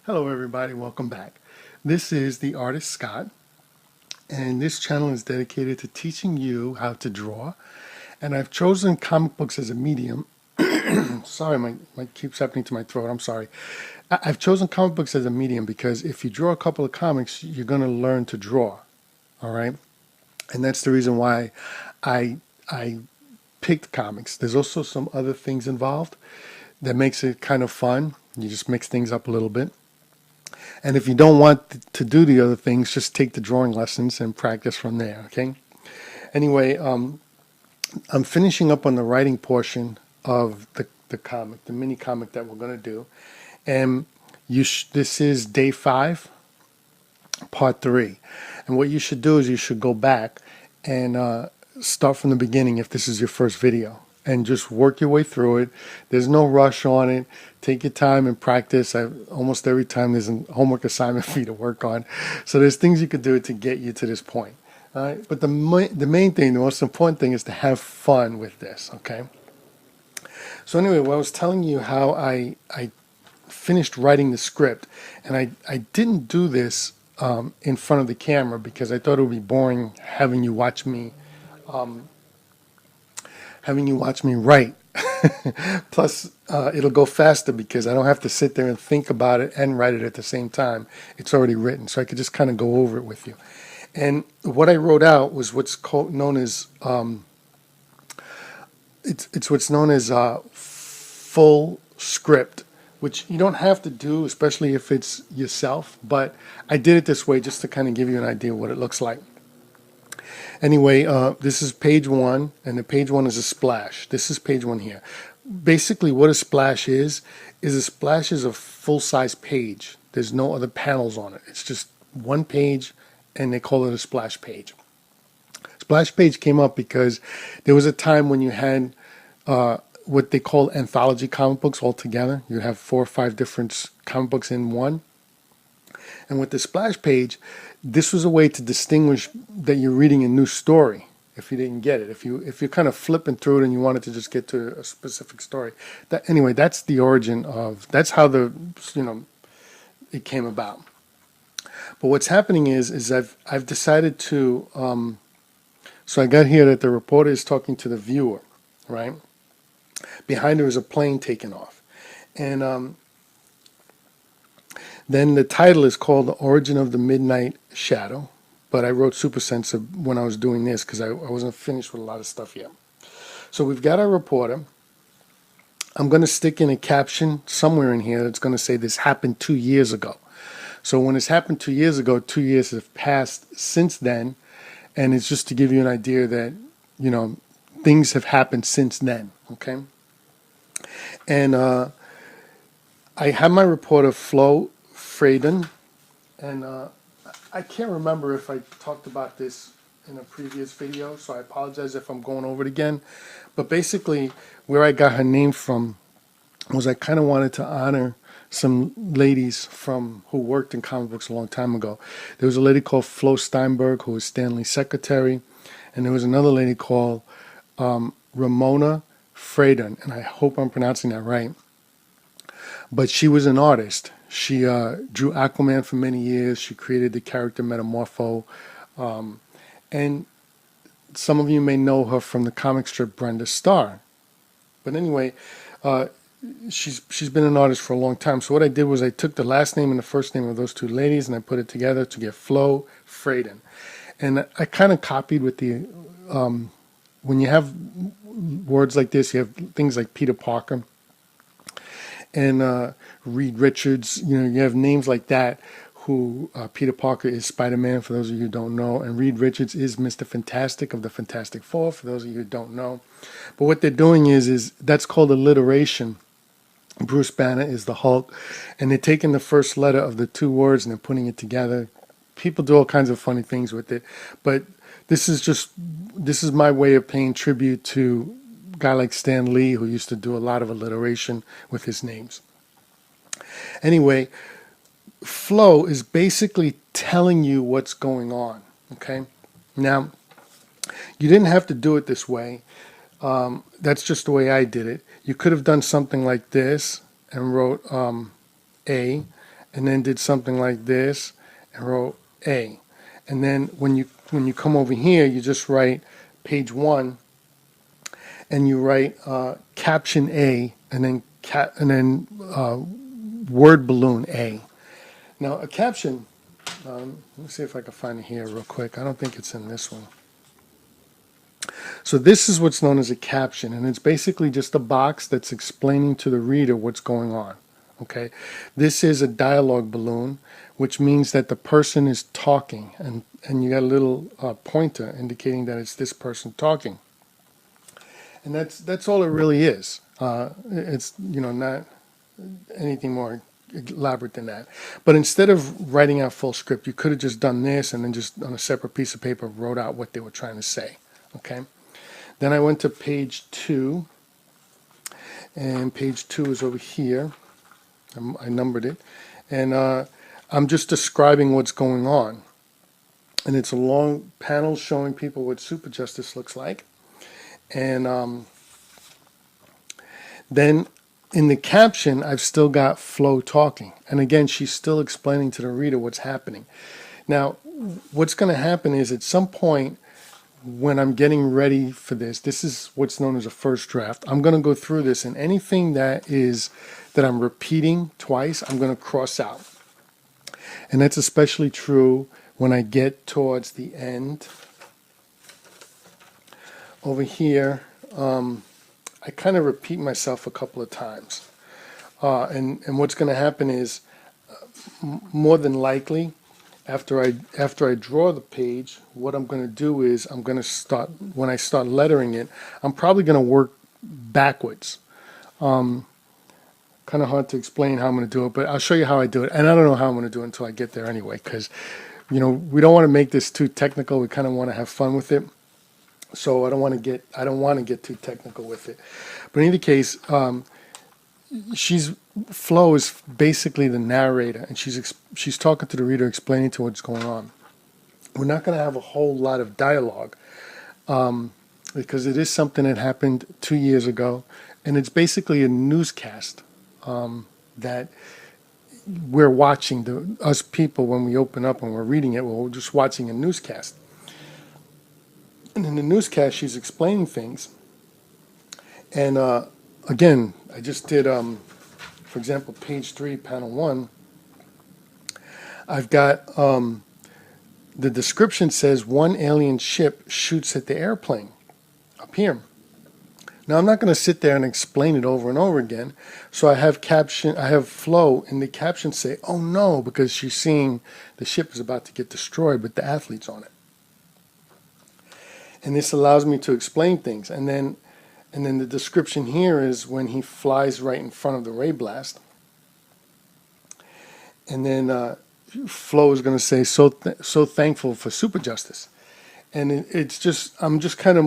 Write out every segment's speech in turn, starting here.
Hello everybody, welcome back. This is the artist Scott, and this channel is dedicated to teaching you how to draw. And I've chosen comic books as a medium. Sorry, my keeps happening to my throat, I'm sorry. I've chosen comic books as a medium because if you draw a couple of comics, you're going to learn to draw, all right? And that's the reason why I picked comics. There's also some other things involved that makes it kind of fun. You just mix things up a little bit. And if you don't want to do the other things, just take the drawing lessons and practice from there, okay? Anyway, I'm finishing up on the writing portion of the comic, the mini comic that we're going to do. And this is day 5, part 3. And what you should do is you should go back and start from the beginning if this is your first video. And just work your way through it. There's no rush on it. Take your time and practice. Almost every time there's a homework assignment for you to work on. So there's things you could do to get you to this point. All right? But the main thing, the most important thing is to have fun with this, okay? So anyway, I was telling you how I finished writing the script. And I didn't do this in front of the camera because I thought it would be boring having you watch me write. Plus, it'll go faster because I don't have to sit there and think about it and write it at the same time. It's already written, so I could just kind of go over it with you. And what I wrote out was what's known as it's what's known as full script, which you don't have to do, especially if it's yourself. But I did it this way just to kind of give you an idea of what it looks like. Anyway, this is page 1, and the page 1 is a splash. This is page 1 here. Basically, what a splash is a splash is a full-size page. There's no other panels on it. It's just one page, and they call it a splash page. Splash page came up because there was a time when you had what they call anthology comic books all together. You have 4 or 5 different comic books in one. And with the splash page, this was a way to distinguish that you're reading a new story if you didn't get it. If you're kind of flipping through it and you wanted to just get to a specific story. Anyway, that's the origin of, that's how it came about. But what's happening is I've decided to, so I got here that the reporter is talking to the viewer, right? Behind her is a plane taking off. And then the title is called The Origin of the Midnight Shadow, but I wrote Super Sense when I was doing this because I wasn't finished with a lot of stuff yet. So we've got our reporter. I'm going to stick in a caption somewhere in here that's going to say this happened 2 years ago. So when this happened 2 years ago, 2 years have passed since then, and it's just to give you an idea that, things have happened since then, okay? And I have my reporter, Flo Freyden, and I can't remember if I talked about this in a previous video, so I apologize if I'm going over it again. But basically, where I got her name from was I kind of wanted to honor some ladies who worked in comic books a long time ago. There was a lady called Flo Steinberg, who was Stanley's secretary, and there was another lady called Ramona Freyden, and I hope I'm pronouncing that right. But she was an artist. She drew Aquaman for many years. She created the character Metamorpho. And some of you may know her from the comic strip Brenda Starr. But anyway, she's been an artist for a long time. So what I did was I took the last name and the first name of those two ladies and I put it together to get Flo Freyden. And I kind of copied with the, when you have words like this, you have things like Peter Parker and Reed Richards. You have names like that. Who Peter Parker is Spider-Man, for those of you who don't know, and Reed Richards is Mr. Fantastic of the Fantastic Four, for those of you who don't know. But what they're doing is that's called alliteration. Bruce Banner is the Hulk, and they're taking the first letter of the two words and they're putting it together. People do all kinds of funny things with it, but this is my way of paying tribute to a guy like Stan Lee, who used to do a lot of alliteration with his names. Anyway, flow is basically telling you what's going on, okay? Now, you didn't have to do it this way. That's just the way I did it. You could have done something like this and wrote A, and and then did something like this and wrote A. And then when you come over here, you just write page 1, and you write caption A, and then word balloon A. Now a caption, let me see if I can find it here real quick. I don't think it's in this one. So this is what's known as a caption, and it's basically just a box that's explaining to the reader what's going on. Okay, this is a dialogue balloon, which means that the person is talking, and you got a little pointer indicating that it's this person talking. And that's all it really is. It's not anything more elaborate than that. But instead of writing out full script, you could have just done this and then just on a separate piece of paper wrote out what they were trying to say. Okay. Then I went to page 2, and page 2 is over here. I numbered it, and I'm just describing what's going on. And it's a long panel showing people what Super Justice looks like. And then in the caption, I've still got Flo talking. And again, she's still explaining to the reader what's happening. Now, what's going to happen is at some point when I'm getting ready for this is what's known as a first draft. I'm going to go through this, and anything that I'm repeating twice, I'm going to cross out. And that's especially true when I get towards the end. Over here, I kind of repeat myself a couple of times. And what's going to happen is, more than likely, after I draw the page, what I'm going to do is I'm going to start, when I start lettering it, I'm probably going to work backwards. Kind of hard to explain how I'm going to do it, but I'll show you how I do it. And I don't know how I'm going to do it until I get there anyway, because we don't want to make this too technical. We kind of want to have fun with it. So I don't want to get too technical with it. But in any case, Flo is basically the narrator, and she's talking to the reader, explaining to what's going on. We're not going to have a whole lot of dialogue because it is something that happened 2 years ago, and it's basically a newscast that we're watching. Us people, when we open up and we're reading it, we're just watching a newscast. And in the newscast, she's explaining things. And again, I just did, for example, page 3, panel 1. I've got the description says one alien ship shoots at the airplane up here. Now I'm not going to sit there and explain it over and over again. So I have Flo in the caption say, "Oh no," because she's seeing the ship is about to get destroyed, but the athlete's on it. And this allows me to explain things. And then the description here is when he flies right in front of the ray blast. And then Flo is going to say, so thankful for Super Justice. And I'm just kind of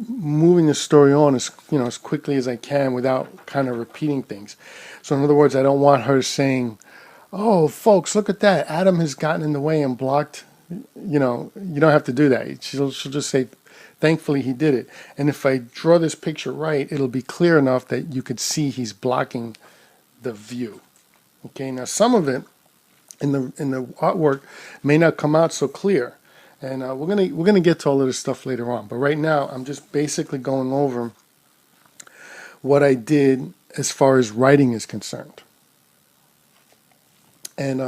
moving the story on as quickly as I can without kind of repeating things. So in other words, I don't want her saying, "Oh, folks, look at that. Adam has gotten in the way and blocked." You don't have to do that. She'll just say, "Thankfully he did it." And if I draw this picture right, it'll be clear enough that you could see he's blocking the view. Okay, now some of it in the artwork may not come out so clear, and we're gonna get to all of this stuff later on. But right now, I'm just basically going over what I did as far as writing is concerned. And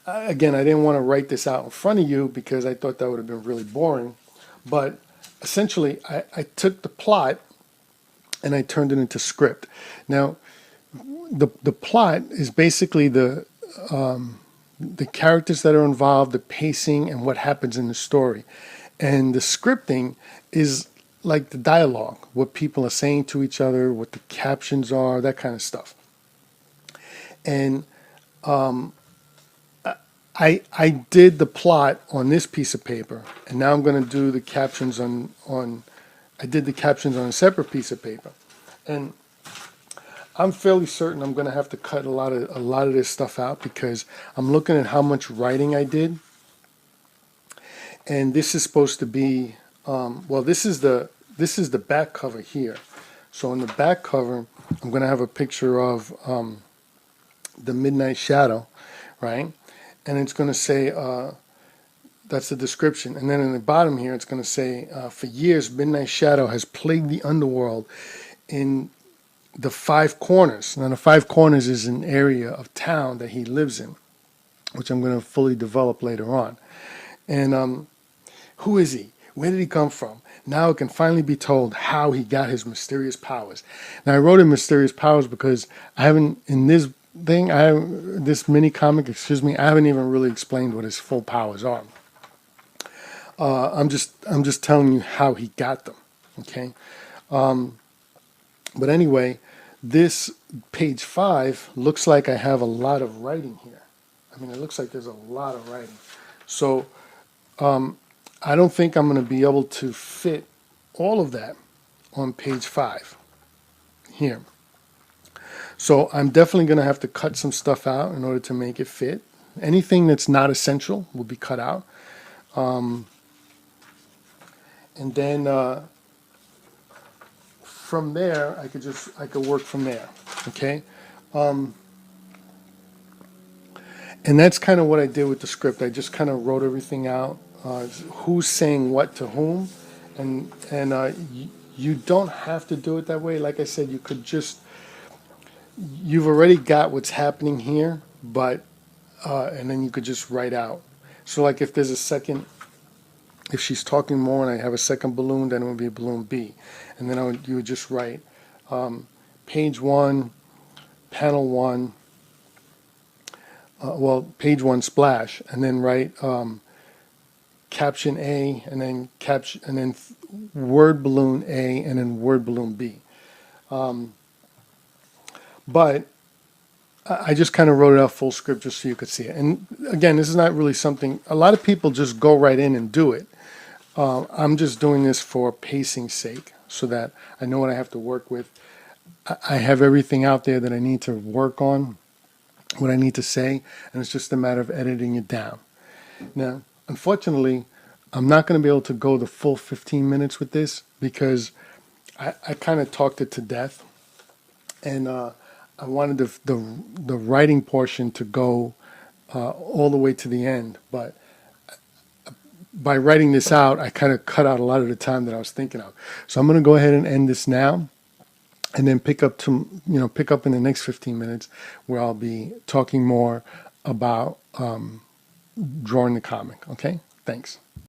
again, I didn't want to write this out in front of you because I thought that would have been really boring. But essentially, I took the plot and I turned it into script. Now, the plot is basically the characters that are involved, the pacing, and what happens in the story. And the scripting is like the dialogue, what people are saying to each other, what the captions are, that kind of stuff. And I did the plot on this piece of paper, and now I'm going to do the captions I did the captions on a separate piece of paper. And I'm fairly certain I'm going to have to cut a lot of this stuff out because I'm looking at how much writing I did. And this is supposed to be, this is the back cover here. So in the back cover, I'm going to have a picture of the midnight shadow. right? And it's going to say, that's the description. And then in the bottom here, it's going to say, for years, Midnight Shadow has plagued the underworld in the Five Corners. Now, the Five Corners is an area of town that he lives in, which I'm going to fully develop later on. And who is he? Where did he come from? Now it can finally be told how he got his mysterious powers. Now, I wrote in mysterious powers because I haven't, in this thing, this mini comic, I haven't even really explained what his full powers are. I'm just telling you how he got them, okay? But anyway, this page 5 looks like I have a lot of writing here. I mean, it looks like there's a lot of writing. So I don't think I'm going to be able to fit all of that on page 5 here. So I'm definitely going to have to cut some stuff out in order to make it fit. Anything that's not essential will be cut out. And then from there, I could work from there, okay? And that's kind of what I did with the script. I just kind of wrote everything out, who's saying what to whom, and you don't have to do it that way. Like I said, you could just, you've already got what's happening here, but and then you could just write out. So like if there's a second, if she's talking more and I have a second balloon, then it would be balloon B. And then you would just write page 1, panel 1, page 1 splash, and then write caption A, and then word balloon A, and then word balloon B. But I just kind of wrote it out full script just so you could see it. And again, this is not really something, a lot of people just go right in and do it. I'm just doing this for pacing's sake so that I know what I have to work with. I have everything out there that I need to work on, what I need to say, and it's just a matter of editing it down. Now, unfortunately, I'm not going to be able to go the full 15 minutes with this because I kind of talked it to death. And I wanted the writing portion to go all the way to the end, but by writing this out, I kind of cut out a lot of the time that I was thinking of. So I'm going to go ahead and end this now, and then pick up in the next 15 minutes where I'll be talking more about drawing the comic. Okay, thanks.